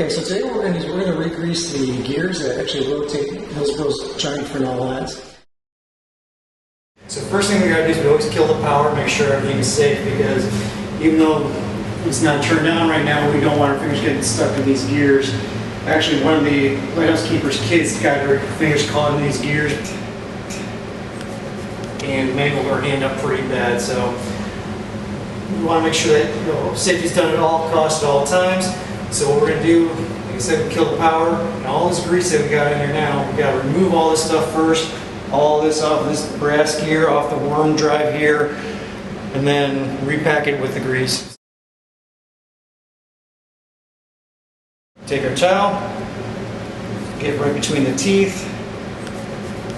Okay, so today what we're going to do is we're going to re-grease the gears that actually rotate Hillsboro's giant Fresnel lines. So first thing we got to do is we always kill the power, make sure everything is safe, because even though it's not turned on right now, we don't want our fingers getting stuck in these gears. Actually, one of the Lighthouse keeper's kids got her fingers caught in these gears and mangled her hand up pretty bad. So we want to make sure that safety's done at all costs at all times. So what we're going to do, like I said, we kill the power and all this grease that we got in here now. We got to remove all this stuff first, all this off this brass gear, off the worm drive here, and then repack it with the grease. Take our towel, get right between the teeth,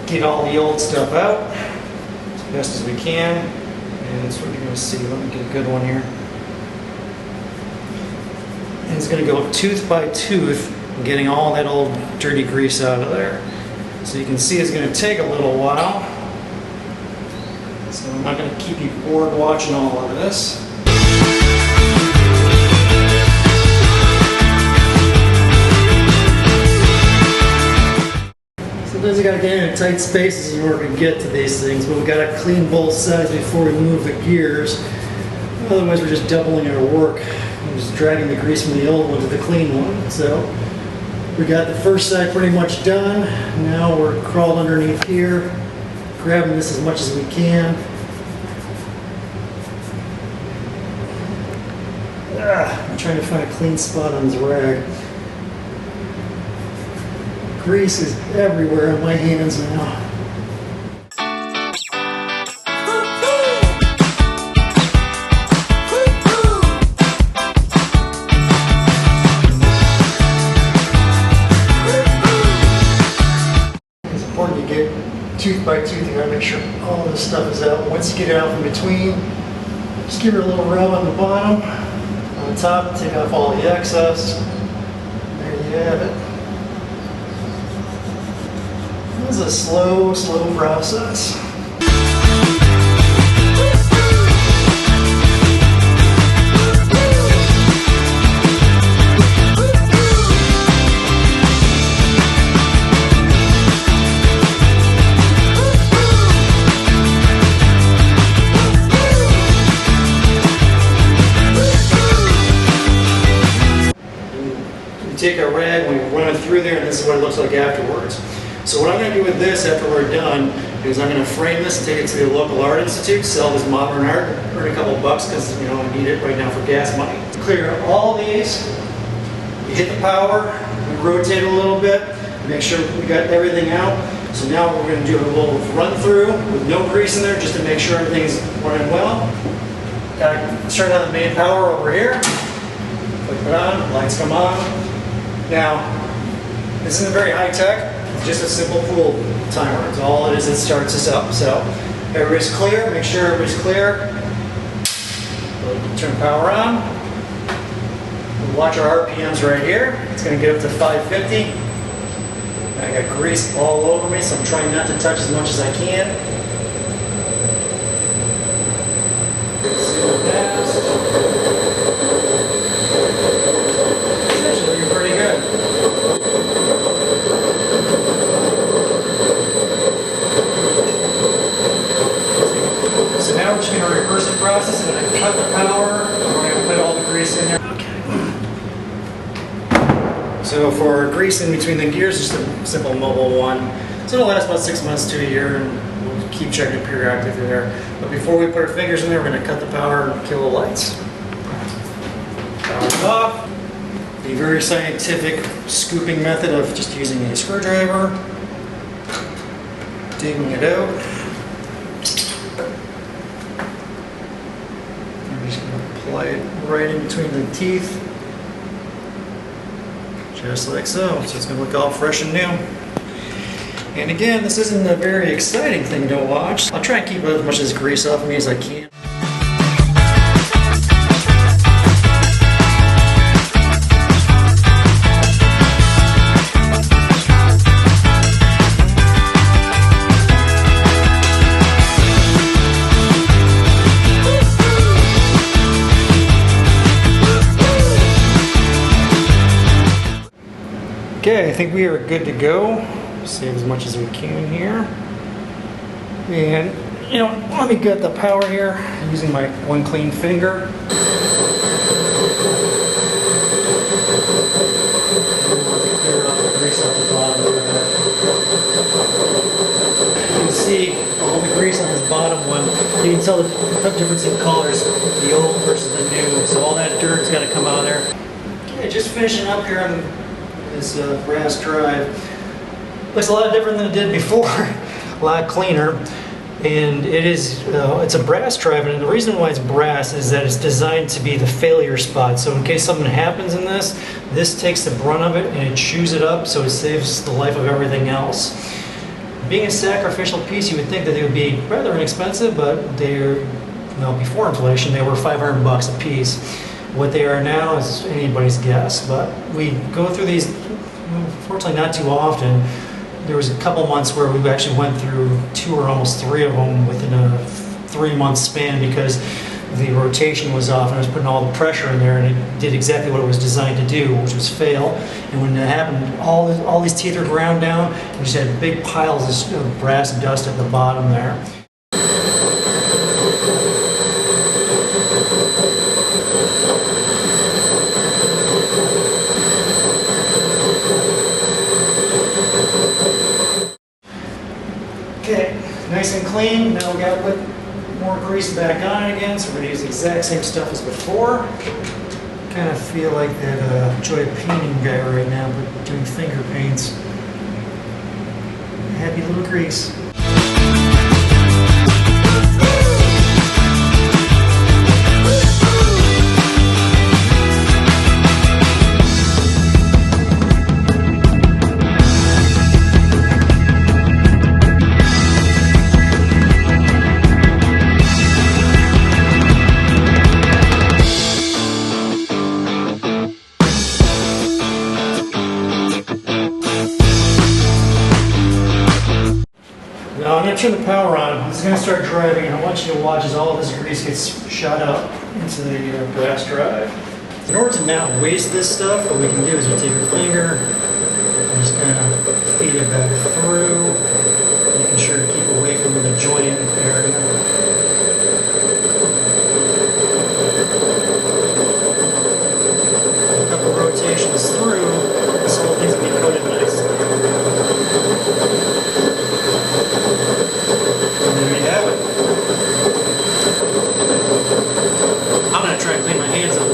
get all the old stuff out as best as we can, and that's what you're going to see. Let me get a good one here. And it's going to go tooth by tooth, getting all that old dirty grease out of there. So you can see it's going to take a little while. So I'm not going to keep you bored watching all of this. Sometimes you got to get in tight spaces in order to get to these things, but we got to clean both sides before we move the gears. Otherwise, we're just doubling our work. We're just dragging the grease from the old one to the clean one. So we got the first side pretty much done. Now we're crawled underneath here, grabbing this as much as we can. I'm trying to find a clean spot on this rag. Grease is everywhere on my hands now. It's important to get tooth by tooth. You gotta make sure all this stuff is out. Once you get it out from between, just give her a little rub on the bottom. On the top, take off all the excess. There you have it. This is a slow process. We take our rag, we run it through there, and this is what it looks like afterwards. So what I'm going to do with this after we're done is I'm going to frame this and take it to the local art institute, sell this modern art, earn a couple bucks because I need it right now for gas money. Clear all these, we hit the power, we rotate a little bit, make sure we got everything out. So now what we're going to do a little run through with no grease in there just to make sure everything's running well. Got to turn on the main power over here, click it on, lights come on. Now, this isn't very high tech. Just a simple pool timer. That's all it is that starts us up. So everybody's clear. Make sure everybody's clear. We'll turn power on. We'll watch our RPMs right here. It's going to get up to 550. I got grease all over me, so I'm trying not to touch as much as I can. Zero fast. It's actually looking pretty good. So now we're just going to reverse the process. I'm going to cut the power. We're going to put all the grease in there. Okay. So for grease in between the gears, just a simple mobile one. So it'll last about 6 months to a year, and we'll keep checking it periodically there. But before we put our fingers in there, we're going to cut the power and kill the lights. Power's off. The very scientific scooping method of just using a screwdriver, digging it out. I'm just going to apply it right in between the teeth, just like so. So it's going to look all fresh and new. And again, this isn't a very exciting thing to watch. I'll try and keep as much of this grease off of me as I can. Okay, I think we are good to go. Save as much as we can here. And, you know, let me get the power here using my one clean finger. You can see all the grease on this bottom one. You can tell the difference in colors, the old versus the new. So all that dirt's got to come out of there. Okay, just finishing up here on this brass drive. Looks a lot different than it did before, a lot cleaner. And it is, it's a brass drive, and the reason why it's brass is that it's designed to be the failure spot. So in case something happens in this takes the brunt of it and it chews it up, so it saves the life of everything else. Being a sacrificial piece, you would think that they would be rather inexpensive, but they're, well, before inflation, they were $500 a piece. What they are now is anybody's guess, but we go through these, unfortunately not too often. There was a couple months where we actually went through 2 or almost 3 of them within a 3-month span because the rotation was off and I was putting all the pressure in there, and it did exactly what it was designed to do, which was fail. And when that happened, all these teeth are ground down, and we just had big piles of brass dust at the bottom there. Okay, nice and clean. Now we got to put more grease back on it again, so we're going to use the exact same stuff as before. Kind of feel like that Joy painting guy right now, but doing finger paints. Happy little grease. Now I'm going to turn the power on. It's going to start driving, and I want you to watch as all of this grease gets shot up into the brass drive. In order to not waste this stuff, what we can do is we take your finger and just kind of feed it back through, making sure to keep away from the joint area. A couple rotations through, this whole thing's going to be coated nicely. And there you have it. I'm going to try and clean my hands up